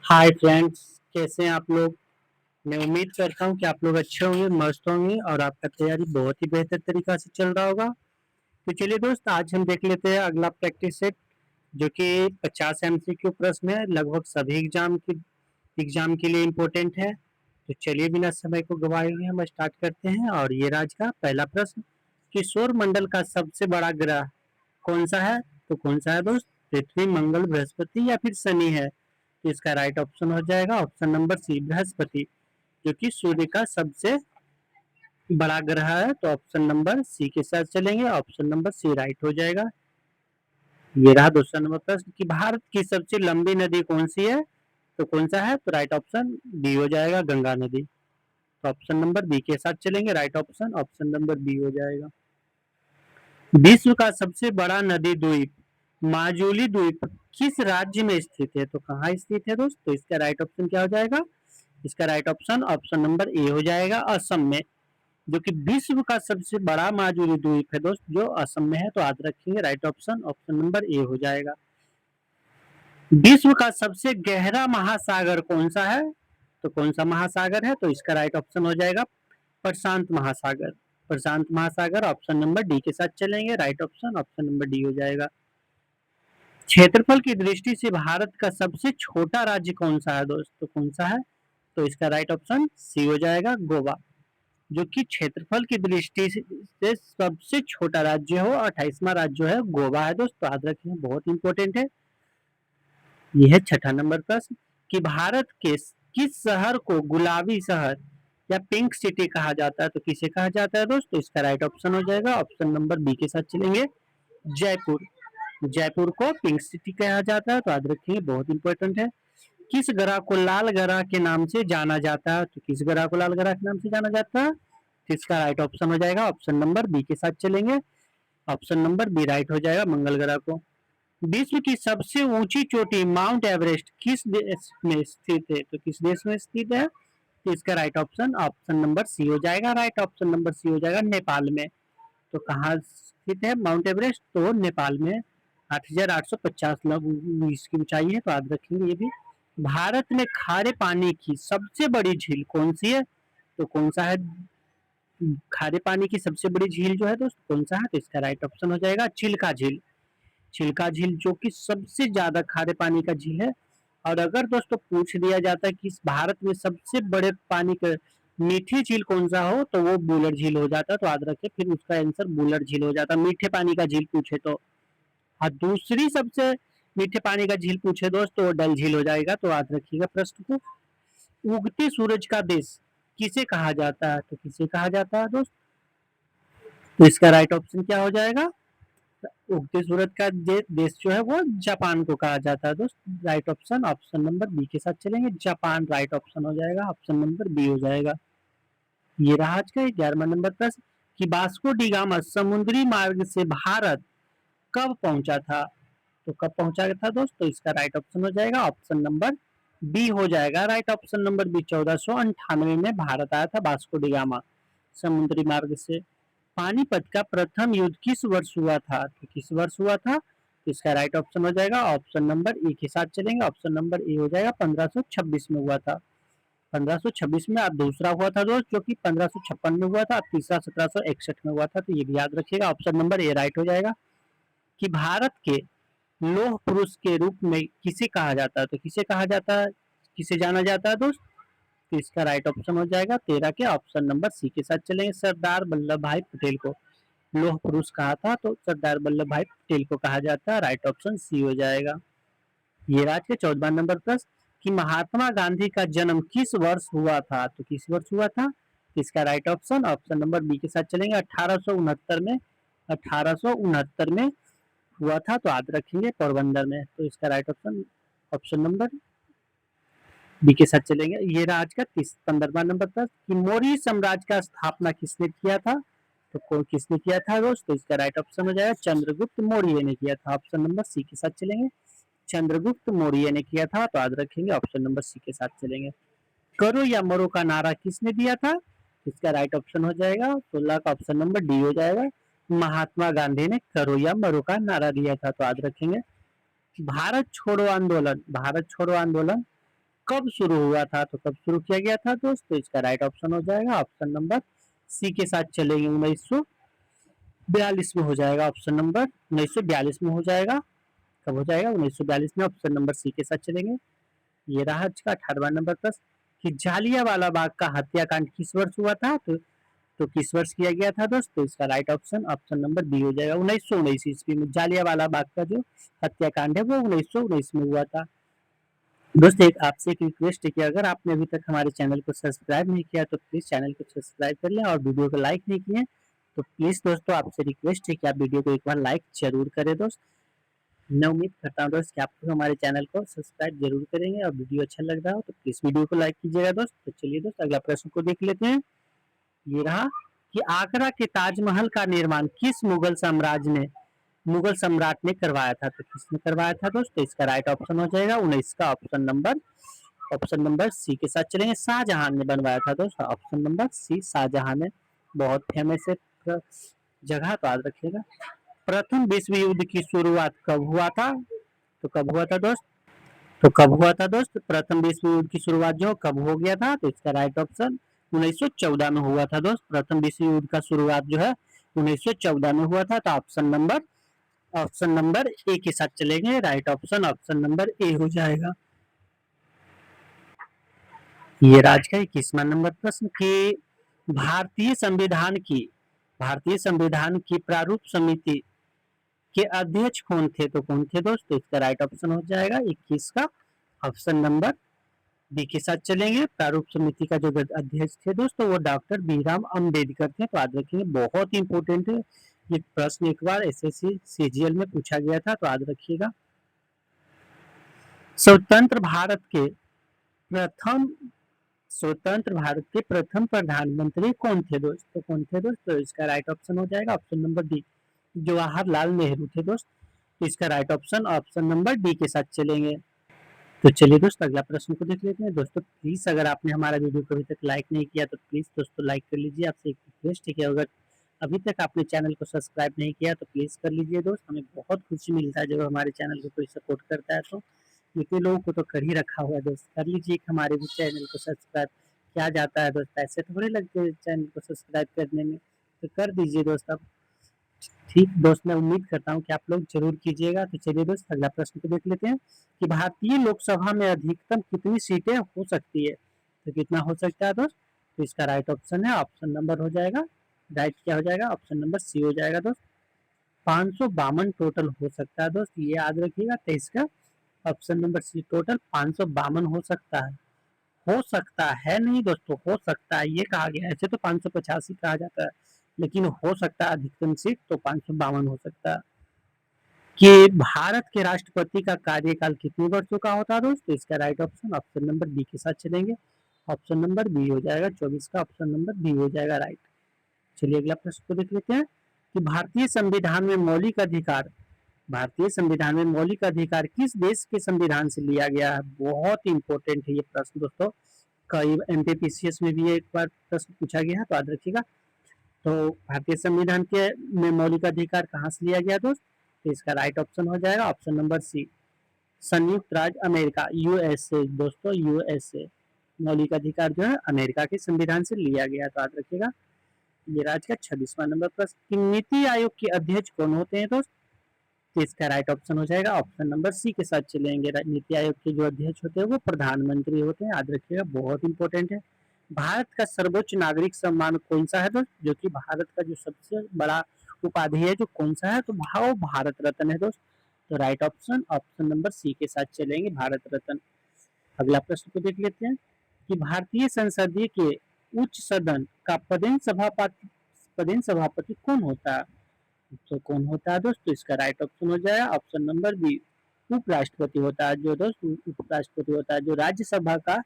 Hi friends, कैसे हैं आप लोग। मैं उम्मीद करता हूं कि आप लोग अच्छे होंगे, मस्त होंगे और आपका तैयारी बहुत ही बेहतर तरीका से चल रहा होगा। तो चलिए दोस्त, आज हम देख लेते हैं अगला प्रैक्टिस सेट, जो कि 50 एमसीक्यू प्रश्न है, लगभग सभी एग्जाम के लिए इम्पोर्टेंट है। तो चलिए बिना समय को गवाए हुए हम स्टार्ट करते हैं। और ये आज का पहला प्रश्न कि सौर मंडल का सबसे बड़ा ग्रह कौन सा है। तो कौन सा है दोस्त? पृथ्वी, मंगल, बृहस्पति या फिर शनि है। तो इसका राइट ऑप्शन हो जाएगा ऑप्शन नंबर सी, बृहस्पति, जो कि सूर्य का सबसे बड़ा ग्रह है। तो ऑप्शन नंबर सी के साथ चलेंगे, ऑप्शन नंबर सी राइट हो जाएगा। ये रहा दूसरा नंबर प्रश्न कि भारत की सबसे लंबी नदी कौन सी है। तो कौन सा है? तो राइट ऑप्शन बी हो जाएगा, गंगा नदी। तो ऑप्शन नंबर बी के साथ चलेंगे, right option option number B हो जाएगा। विश्व का सबसे बड़ा नदी द्वीप माजुली द्वीप किस राज्य में स्थित है। तो कहाँ स्थित है दोस्त? तो इसका राइट ऑप्शन क्या हो जाएगा? इसका right option option number A हो जाएगा, असम में, जो कि विश्व का सबसे बड़ा माजुली द्वीप है दोस्त, जो असम में है। तो याद रखेंगे, right option option number A हो जाएगा। विश्व का सबसे गहरा महासागर कौन सा है। तो कौन सा महासागर है? तो इसका राइट ऑप्शन हो जाएगा प्रशांत महासागर। प्रशांत महासागर, ऑप्शन नंबर डी के साथ चलेंगे, right option option number D हो जाएगा। क्षेत्रफल की दृष्टि से भारत का सबसे छोटा राज्य कौन सा है दोस्त? तो कौन सा है? तो इसका राइट ऑप्शन सी हो जाएगा, गोवा, जो कि क्षेत्रफल की दृष्टि से सबसे छोटा राज्य हो, 28वां राज्य जो है गोवा है दोस्त। तो याद रखिए, बहुत इंपॉर्टेंट है। यह है छठा नंबर प्रश्न कि भारत के किस शहर को गुलाबी शहर या पिंक सिटी कहा जाता है। तो किसे कहा जाता है दोस्त? तो इसका राइट ऑप्शन हो जाएगा ऑप्शन नंबर बी के साथ चलेंगे, जयपुर। जयपुर को पिंक सिटी कहा जाता है। तो याद रखिए, बहुत इंपॉर्टेंट है। किस ग्रह को लाल ग्रह के नाम से जाना जाता है। तो किस ग्रह को लाल ग्रह के नाम से जाना जाता है? तो इसका राइट ऑप्शन हो जाएगा ऑप्शन नंबर बी के साथ चलेंगे, ऑप्शन नंबर बी राइट हो जाएगा, मंगल ग्रह को। विश्व की सबसे ऊंची चोटी माउंट एवरेस्ट किस देश में स्थित है। तो किस देश में स्थित है? तो इसका right option option number C हो जाएगा, राइट ऑप्शन नंबर सी हो जाएगा, नेपाल में। तो कहाँ स्थित है माउंट एवरेस्ट? तो नेपाल में। 8,850 इसकी ऊंचाई है। तो याद रखेंगे ये भी। भारत में खारे पानी की सबसे बड़ी झील कौन सी है? तो कौन सा है खारे पानी की सबसे बड़ी झील जो है दोस्त, कौन सा है? तो इसका राइट ऑप्शन हो जाएगा चिल्का झील। चिल्का झील जो कि सबसे ज्यादा खारे पानी का झील है। और अगर दोस्तों पूछ दिया जाता है कि इस भारत में सबसे बड़े पानी का मीठी झील कौन सा हो, तो वो बुलर झील हो जाता है। तो याद रखें, फिर उसका आंसर बुलर झील हो जाता है, मीठे पानी का झील पूछे तो। और दूसरी सबसे मीठे पानी का झील पूछे दोस्त, तो वो डल झील हो जाएगा। तो याद रखिएगा प्रश्न को। उगते सूरज का देश किसे कहा जाता है? तो किसे कहा जाता है दोस्त? तो इसका राइट ऑप्शन क्या हो जाएगा? उगते सूरज का देश जो है वो जापान को कहा जाता है दोस्त। Right option option number B के साथ चलेंगे, जापान राइट ऑप्शन हो जाएगा, ऑप्शन नंबर बी हो जाएगा। ये रहा आज का 11वां नंबर प्रश्न कि वास्को डी गामा समुद्री मार्ग से भारत कब पहुंचा था। तो कब पहुंचा था दोस्त? तो इसका राइट ऑप्शन हो जाएगा ऑप्शन नंबर बी हो जाएगा, राइट ऑप्शन नंबर बी। 1498 में भारत आया था वास्को डी गामा समुद्री मार्ग से। पानीपत का प्रथम युद्ध किस वर्ष हुआ था? तो किस वर्ष हुआ था? तो इसका राइट ऑप्शन हो जाएगा ऑप्शन नंबर ए के साथ चलेंगे, ऑप्शन नंबर ए हो जाएगा 1526 में हुआ था। 1526 में। अब दूसरा हुआ था दोस्त जो कि 1556 में हुआ था, तीसरा 1761 में हुआ था। तो ये भी याद रखिएगा, ऑप्शन नंबर ए राइट हो जाएगा। कि भारत के लौह पुरुष के रूप में किसे कहा जाता है। तो किसे कहा जाता है, किसे जाना जाता है दोस्त? तो इसका राइट ऑप्शन हो जाएगा 13 के ऑप्शन नंबर सी के साथ चलेंगे, सरदार वल्लभ भाई पटेल को लौह पुरुष कहा था। तो सरदार वल्लभ भाई पटेल को कहा जाता है, राइट ऑप्शन सी हो जाएगा। ये राज के 14वां नंबर प्रश्न कि महात्मा गांधी का जन्म किस वर्ष हुआ था। तो किस वर्ष हुआ था? इसका right option option number B के साथ चलेंगे, 1869 में। 1869 में हुआ था। तो याद रखेंगे पोरबंदर में। तो इसका right option option number B के साथ चलेंगे। ये रहा आज का 15वां नंबर प्रश्न कि मौर्य साम्राज्य का स्थापना किसने किया था। तो किसने किया था दोस्त? तो इसका राइट ऑप्शन हो जाएगा चंद्रगुप्त मौर्य ने किया था, ऑप्शन नंबर सी के साथ चलेंगे, चंद्रगुप्त मौर्य ने किया था। तो याद रखेंगे, ऑप्शन नंबर सी के साथ चलेंगे। करो या मरो का नारा किसने दिया था? इसका राइट ऑप्शन हो जाएगा 16 का ऑप्शन नंबर डी हो जाएगा, महात्मा गांधी ने करो या मरो का नारा दिया था। तो याद रखेंगे। भारत छोड़ो आंदोलन कब शुरू हुआ था, तो कब शुरू किया गया था दोस्त, तो इसका राइट ऑप्शन हो जाएगा ऑप्शन नंबर सी के साथ चलेंगे 1942 में हो जाएगा, ऑप्शन नंबर 1942 में हो जाएगा। कब हो जाएगा, 1942 में, ऑप्शन नंबर सी के साथ चलेंगे। ये रहा आज का 18वां नंबर प्रश्न कि जालियांवाला बाग का हत्याकांड किस वर्ष हुआ था, तो किस वर्ष किया गया था दोस्त, तो इसका right option option number B हो जाएगा 1919 ईस्वी में। जालियांवाला बाग का जो हत्याकांड है वो 1919 में हुआ था। दोस्त एक आपसे एक रिक्वेस्ट है कि अगर आपने अभी तक हमारे चैनल को सब्सक्राइब नहीं किया तो प्लीज चैनल को सब्सक्राइब कर लें, और वीडियो को लाइक नहीं किए तो प्लीज दोस्तों आपसे रिक्वेस्ट है कि आप वीडियो को एक बार लाइक जरूर करें दोस्त। मैं उम्मीद करता हूँ दोस्त कि आप लोग हमारे चैनल को सब्सक्राइब जरूर करेंगे, और वीडियो अच्छा लग रहा हो तो प्लीज वीडियो को लाइक कीजिएगा दोस्त। तो चलिए दोस्त अगला प्रश्न को देख लेते हैं। ये रहा कि आगरा के ताजमहल का निर्माण किस मुगल सम्राट ने करवाया था, तो किसने करवाया था दोस्त, तो इसका राइट ऑप्शन हो जाएगा 19 का ऑप्शन नंबर सी के साथ चलेंगे, शाहजहां ने बनवाया था दोस्त, ऑप्शन नंबर सी शाहजहां ने। बहुत फेमस है जगह, तो याद रखिएगा। प्रथम विश्व युद्ध की शुरुआत कब हुआ था, तो कब हुआ था दोस्त, प्रथम विश्व युद्ध की शुरुआत जो कब हो गया था, तो इसका राइट ऑप्शन 1914 में हुआ था दोस्त। प्रथम विश्व युद्ध का शुरुआत जो है 1914 में हुआ था, तो ऑप्शन नंबर ए के साथ चलेंगे, right option option number A हो जाएगा। ये राज का 21वां नंबर प्रश्न कि भारतीय संविधान की प्रारूप समिति के अध्यक्ष कौन थे, तो कौन थे दोस्त, तो इसका राइट ऑप्शन हो जाएगा 21 का ऑप्शन नंबर बी के साथ चलेंगे। प्रारूप समिति का जो अध्यक्ष थे दोस्तों वो डॉक्टर भीमराव अम्बेडकर थे, तो याद रखिएगा बहुत इंपॉर्टेंट है ये प्रश्न, एक बार एसएससी सीजीएल में पूछा गया था, तो याद रखिएगा। स्वतंत्र भारत के प्रथम प्रधानमंत्री कौन थे दोस्त, तो कौन थे दोस्त, तो इसका राइट ऑप्शन हो जाएगा option number D, Jawaharlal Nehru थे दोस्त। तो इसका right option option number D के साथ चलेंगे। तो चलिए दोस्त अगला प्रश्न को देख लेते हैं। दोस्तों प्लीज अगर आपने हमारा वीडियो को अभी तक लाइक नहीं किया तो प्लीज दोस्तों लाइक कर लीजिए। आपसे एक रिक्वेस्ट है कि अगर अभी तक आपने चैनल को सब्सक्राइब नहीं किया तो प्लीज कर लीजिए दोस्त। हमें बहुत खुशी मिलता है जब हमारे चैनल को कोई सपोर्ट करता है, तो इतने लोगों को तो कर ही रखा हुआ है दोस्त, कर लीजिए हमारे भी चैनल को सब्सक्राइब। क्या जाता है दोस्त, पैसे थोड़े लगते हैं चैनल को सब्सक्राइब करने में, तो कर दीजिए दोस्त आप। ठीक दोस्त मैं उम्मीद करता हूँ कि आप लोग जरूर कीजिएगा। तो चलिए दोस्त अगला प्रश्न को देख लेते हैं कि भारतीय लोकसभा में अधिकतम कितनी सीटें हो सकती है, तो कितना हो सकता है दोस्त, तो इसका राइट ऑप्शन है ऑप्शन नंबर हो जाएगा, राइट क्या हो जाएगा ऑप्शन नंबर सी हो जाएगा दोस्त। 552 टोटल हो सकता है दोस्त, ये याद रखिएगा। 23 का ऑप्शन नंबर सी, टोटल 552 हो सकता है नहीं दोस्तों, हो सकता है ये कहा गया, ऐसे तो 585 कहा जाता है, लेकिन हो सकता है अधिकतम सीट तो 552 हो सकता है। कि भारत के राष्ट्रपति का कार्यकाल कितने वर्षों का होता है दोस्त, इसका right option option number B के साथ चलेंगे, ऑप्शन नंबर बी हो जाएगा 24 का ऑप्शन नंबर बी हो जाएगा राइट। चलिए अगला प्रश्न को देख लेते हैं कि भारतीय संविधान में मौलिक अधिकार किस देश के संविधान से लिया गया है। बहुत इंपॉर्टेंट है ये प्रश्न दोस्तों, कई एमपीपीसीएस में भी एक बार प्रश्न पूछा गया है, तो याद रखिएगा। तो भारतीय संविधान के में मौलिक अधिकार कहाँ से लिया गया दोस्त, तो इसका राइट ऑप्शन हो जाएगा ऑप्शन नंबर सी, संयुक्त राज्य अमेरिका, यूएसए दोस्तों, यूएसए। मौलिक अधिकार जो है अमेरिका के संविधान से लिया गया, तो याद रखिएगा। ये राज्य का 26वां नंबर प्रश्न, नीति आयोग के अध्यक्ष कौन होते हैं दोस्त, तो इसका राइट ऑप्शन हो जाएगा ऑप्शन नंबर सी के साथ चलेंगे। नीति आयोग के जो अध्यक्ष होते हैं वो प्रधानमंत्री होते हैं, याद रखिएगा बहुत इंपॉर्टेंट है। भारत का सर्वोच्च नागरिक सम्मान कौन सा है दोस्त, जो कि भारत का जो सबसे बड़ा उपाधि है जो कौन सा है, तो वो भारत रत्न है दोस्त। तो right option option number C के साथ चलेंगे, भारत रत्न। अगला प्रश्न को देख लेते हैं कि भारतीय संसदीय के उच्च सदन का पदेन सभापति कौन होता है, तो कौन होता है दोस्त, तो इसका राइट ऑप्शन हो जाएगा ऑप्शन नंबर बी, उपराष्ट्रपति होता है जो दोस्त, उपराष्ट्रपति होता है। जो राज्यसभा का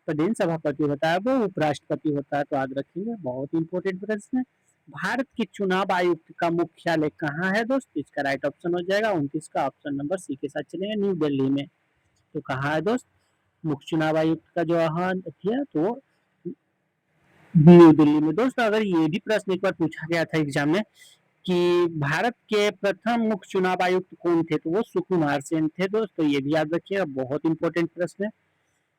पदेन सभापति होता है वो उपराष्ट्रपति होता है, तो याद रखिएगा बहुत इंपॉर्टेंट प्रश्न है। भारत के चुनाव आयुक्त का मुख्यालय कहाँ है दोस्त, इसका राइट ऑप्शन हो जाएगा 29 का ऑप्शन नंबर सी के साथ चलेगा, न्यू दिल्ली में। तो कहाँ है दोस्त मुख्य चुनाव आयुक्त का जो है तो न्यू दिल्ली में। दोस्तों अगर ये भी प्रश्न एक बार पूछा गया था एग्जाम में कि भारत के प्रथम मुख्य चुनाव आयुक्त कौन थे, तो वो सुकुमार सेन थे दोस्तों, ये भी याद रखिएगा बहुत इंपॉर्टेंट प्रश्न है।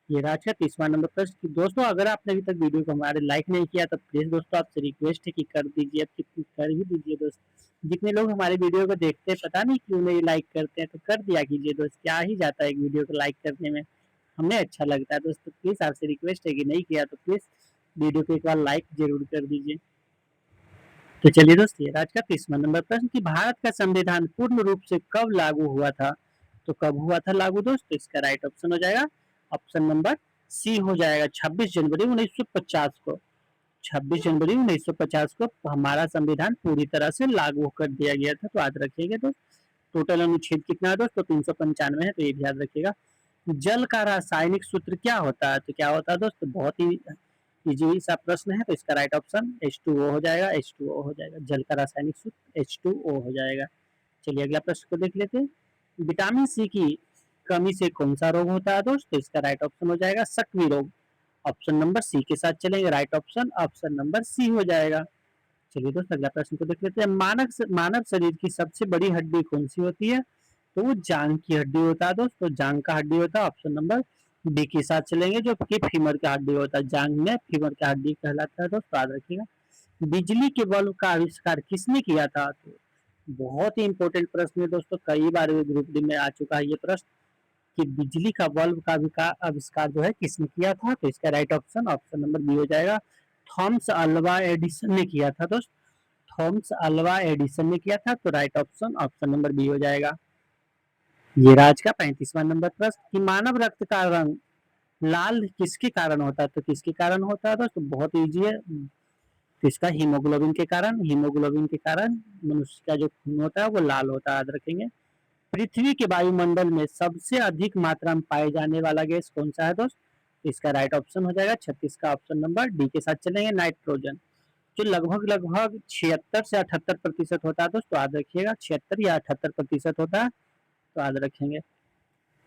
ये रहा आज का 30वां नंबर प्रश्न कि दोस्तों अगर आपने अभी तक वीडियो को हमारे लाइक नहीं किया तो प्लीज दोस्तों आपसे रिक्वेस्ट है कि कर दीजिए, अब कितनी कर ही दीजिए दोस्त। जितने लोग हमारे वीडियो को देखते हैं पता नहीं क्यों नहीं लाइक करते हैं, तो कर दिया कीजिए दोस्त, क्या ही जाता है एक वीडियो को लाइक करने में, हमें अच्छा लगता है दोस्तों। प्लीज आपसे रिक्वेस्ट है कि नहीं किया तो प्लीज वीडियो को एक बार लाइक जरूर कर दीजिए। तो चलिए दोस्त ये आज का 30वां नंबर प्रश्न कि भारत का संविधान पूर्ण रूप से कब लागू हुआ था? तो कब हुआ था लागू दोस्त? तो इसका राइट ऑप्शन हो जाएगा ऑप्शन नंबर सी हो जाएगा 26 जनवरी 1950 को। 26 जनवरी 1950 को हमारा संविधान पूरी तरह से लागू कर दिया गया था। तो याद रखिएगा दोस्त। टोटल अनुच्छेद कितना है दोस्त? तो 395 है, तो ये भी याद रखिएगा। जल का रासायनिक सूत्र क्या होता है? तो क्या होता है दोस्त? बहुत ही इजी सा प्रश्न है, तो इसका राइट ऑप्शन H2O हो जाएगा। H2O हो जाएगा, जल का रासायनिक सूत्र H2O हो जाएगा। चलिए अगला प्रश्न को देख लेते हैं। विटामिन सी की कमी से कौन सा रोग होता है दोस्त? तो इसका राइट ऑप्शन हो जाएगा सक्रिय रोग। ऑप्शन नंबर सी के साथ चलेंगे, right option option number C हो जाएगा। चलिए दोस्त अगला प्रश्न को देख लेते हैं। मानव शरीर की सबसे बड़ी हड्डी कौन सी होती है? तो वो जांग की हड्डी होता है दोस्त। तो जांग का हड्डी होता है ऑप्शन नंबर डी के साथ चलेंगे, जो कि फीमर का हड्डी होता है। जांग में फीमर का हड्डी कहलाता है दोस्त, याद रखिएगा। बिजली के बल्ब का आविष्कार किसने किया था? तो बहुत ही इंपॉर्टेंट प्रश्न है दोस्तों, कई बार ग्रुप डी में आ चुका है ये प्रश्न कि बिजली का बल्ब का आविष्कार जो है किसने किया था? तो इसका right option option number B हो जाएगा। थॉमस अल्वा एडिसन ने किया था दोस्त। थॉमस अल्वा एडिसन ने किया था, तो right option option number B हो जाएगा। ये राज का 35वां नंबर प्रश्न कि मानव रक्त का रंग लाल किसके कारण होता है? तो किसके कारण होता है दोस्तों? बहुत इजी है। किसका? हीमोग्लोबिन के कारण। हीमोग्लोबिन के कारण मनुष्य का जो खून होता है वो लाल होता है, याद रखेंगे। पृथ्वी के वायुमंडल में सबसे अधिक मात्रा में पाए जाने वाला गैस कौन सा है दोस्त? इसका राइट ऑप्शन हो जाएगा 36 का ऑप्शन नंबर डी के साथ चलेंगे, नाइट्रोजन। जो लगभग लगभग 76 से 78% होता है दोस्तों, याद रखिएगा 76 या 78% होता है, तो याद रखेंगे।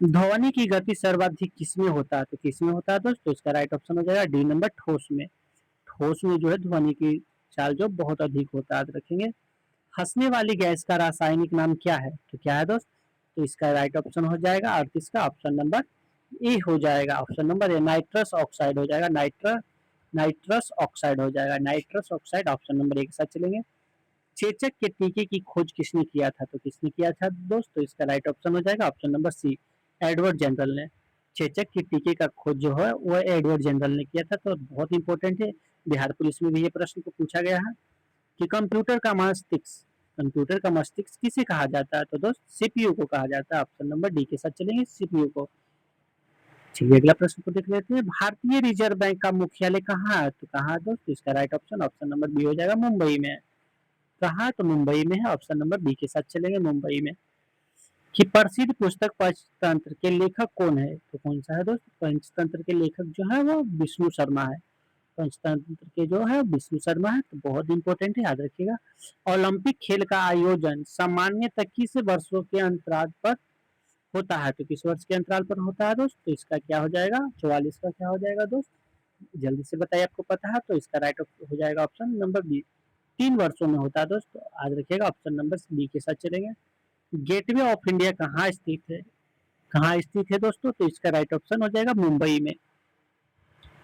ध्वनि की गति सर्वाधिक किसमें होता है? तो किसमें होता है दोस्तों? इसका राइट ऑप्शन हो जाएगा डी नंबर ठोस में। ठोस में जो है ध्वनि की चाल जो बहुत अधिक होता है, याद रखेंगे। हंसने वाली गैस का रासायनिक नाम क्या है? तो क्या है दोस्त? तो इसका राइट ऑप्शन हो जाएगा 38 का ऑप्शन नंबर ए हो जाएगा। Option number A nitrous oxide हो जाएगा। नाइट्रस ऑक्साइड हो जाएगा। Nitrous oxide option number A के साथ चलेंगे। चेचक के टीके की खोज किसने किया था? तो किसने किया था दोस्त? तो इसका राइट ऑप्शन हो जाएगा option number C, Edward Jenner ने। चेचक के टीके का खोज जो है वो एडवर्ड जनरल ने किया था, तो बहुत इंपॉर्टेंट है। बिहार पुलिस में भी ये प्रश्न को पूछा गया है कि कंप्यूटर का मस्तिष्क किसे कहा जाता है? तो दोस्त सीपीयू को कहा जाता है। ऑप्शन नंबर डी के साथ चलेंगे, सीपीयू को। चलिए अगला प्रश्न को देख लेते हैं। भारतीय रिजर्व बैंक का मुख्यालय कहाँ है? तो कहाँ है दोस्त? इसका right option option number B हो जाएगा, मुंबई में। कहाँ? तो मुंबई में है। ऑप्शन नंबर बी के साथ चलेंगे, मुंबई में। कि प्रसिद्ध पुस्तक पंचतंत्र के लेखक कौन है? तो कौन सा है दोस्त? पंचतंत्र के लेखक जो है वो विष्णु शर्मा है। पंचतंत्र के जो है विष्णु शर्मा है, तो बहुत इंपॉर्टेंट है, याद रखिएगा। ओलंपिक खेल का आयोजन सामान्यतः किस वर्षों के अंतराल पर होता है? तो किस वर्ष के अंतराल पर होता है दोस्त? तो इसका क्या हो जाएगा? 44 का क्या हो जाएगा दोस्त? जल्दी से बताइए, आपको पता है? तो इसका राइट हो जाएगा ऑप्शन नंबर बी, 3 वर्षों में होता है दोस्त, याद रखिएगा। ऑप्शन नंबर बी के साथ चलेंगे। गेटवे ऑफ इंडिया कहाँ स्थित है? कहाँ स्थित है दोस्तों? तो इसका राइट ऑप्शन हो जाएगा मुंबई में।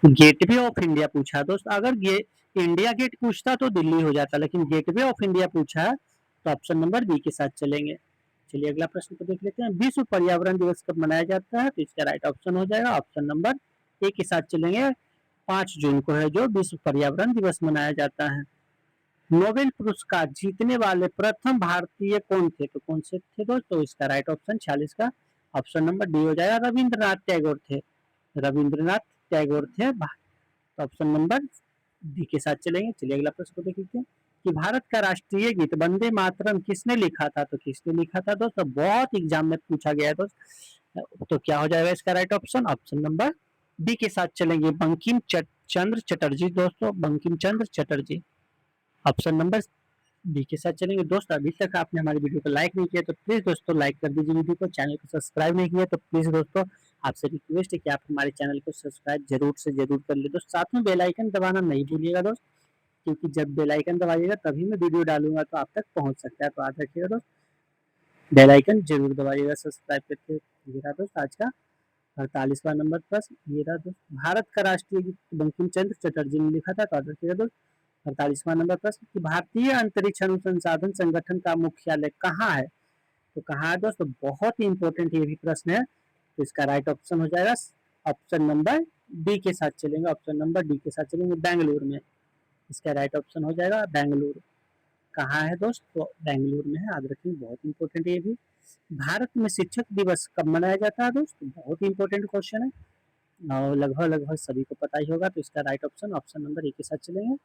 गेटवे ऑफ इंडिया पूछा दोस्त, अगर ये इंडिया गेट पूछता तो दिल्ली हो जाता, लेकिन गेटवे ऑफ इंडिया पूछा है, तो ऑप्शन नंबर बी के साथ चलेंगे। चलिए अगला प्रश्न को देख लेते हैं। विश्व पर्यावरण दिवस कब मनाया जाता है? तो इसका राइट ऑप्शन हो जाएगा ऑप्शन नंबर ए के साथ चलेंगे। 5 जून को है जो विश्व पर्यावरण दिवस मनाया जाता है। नोबेल पुरस्कार जीतने वाले प्रथम भारतीय कौन थे? तो कौन से थे दोस्तों? इसका राइट ऑप्शन 46 का ऑप्शन नंबर डी हो जाएगा, रविंद्रनाथ टैगोर थे। रविंद्रनाथ टैगोर थे। ऑप्शन नंबर डी के साथ चलेंगे। चलिए अगला प्रश्न को देख लेते हैं कि भारत का राष्ट्रीय गीत वंदे मातरम किसने लिखा था? तो किसने लिखा था दोस्तों? बहुत एग्जाम में पूछा गया है दोस्त, तो क्या हो जाएगा इसका right option? Option number B के साथ चलेंगे, बंकिम चंद्र चटर्जी दोस्तों, Bankim Chandra Chatterjee. Option number B के साथ चलेंगे। दोस्त अभी तक आपने हमारी वीडियो को लाइक नहीं किया तो प्लीज दोस्तों लाइक कर दीजिए वीडियो को। चैनल को सब्सक्राइब नहीं किया तो प्लीज दोस्तों आपसे रिक्वेस्ट है कि आप हमारे चैनल को सब्सक्राइब जरूर से जरूर कर ले दोस्त। साथ में बेल आइकन दबाना नहीं भूलिएगा दोस्त, क्योंकि जब बेल आइकन दबाइएगा तभी मैं वीडियो डालूंगा तो आप तक पहुंच सकता है, तो याद रखिएगा दोस्त बेल आइकन जरूर दबाइएगा सब्सक्राइब करके। ये रहा दोस्त आज का 48वां नंबर प्रश्न ये रहा दोस्त, भारत का राष्ट्रीय गीत बंकिम चंद्र चटर्जी ने लिखा था, तो याद रखिएगा दोस्त। 48वां नंबर प्रश्न कि भारतीय अंतरिक्ष अनुसंधान संगठन का मुख्यालय कहाँ है, तो कहाँ है दोस्तों, बहुत ही इंपॉर्टेंट ये भी प्रश्न है। तो इसका राइट ऑप्शन हो जाएगा ऑप्शन नंबर डी के साथ चलेंगे, ऑप्शन नंबर डी के साथ चलेंगे, बेंगलुरु में। इसका राइट ऑप्शन हो जाएगा बेंगलुरु। कहाँ है दोस्त, तो बेंगलुरु में है, याद रखिए, बहुत इंपॉर्टेंट ये भी। भारत में शिक्षक दिवस कब मनाया जाता है दोस्त, बहुत ही इंपॉर्टेंट क्वेश्चन है और लगभग लगभग सभी को पता ही होगा। तो इसका right option option number A के साथ चलेंगे।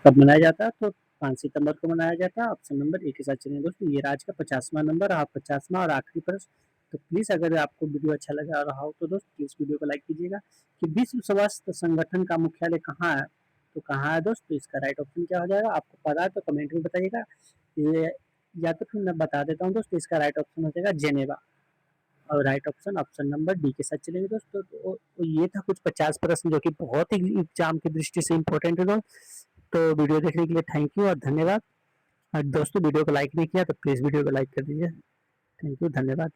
कब मनाया जाता है, तो 5 सितंबर को मनाया जाता है, ऑप्शन नंबर ए के साथ चलेंगे दोस्तों। ये आज का 50वां नंबर और 50वां और आखिरी प्रश्न। तो प्लीज़ अगर आपको वीडियो अच्छा लगा रहा हो तो दोस्त प्लीज़ वीडियो को लाइक कीजिएगा। कि विश्व स्वास्थ्य संगठन का मुख्यालय कहाँ है, तो कहाँ है दोस्त, तो इसका राइट ऑप्शन क्या हो जाएगा, आपको पता है तो कमेंट में बताइएगा। ये या तो फिर मैं बता देता हूँ दोस्त, इसका राइट ऑप्शन हो जाएगा जेनेवा। और right option option number D के साथ चलेंगे दोस्तों। तो ये था कुछ 50 प्रश्न जो कि बहुत ही एग्जाम की दृष्टि से इम्पोर्टेंट है दोस्त। तो वीडियो देखने के लिए थैंक यू और धन्यवाद। और दोस्तों वीडियो को लाइक नहीं किया तो प्लीज़ वीडियो को लाइक कर दीजिए। थैंक यू, धन्यवाद।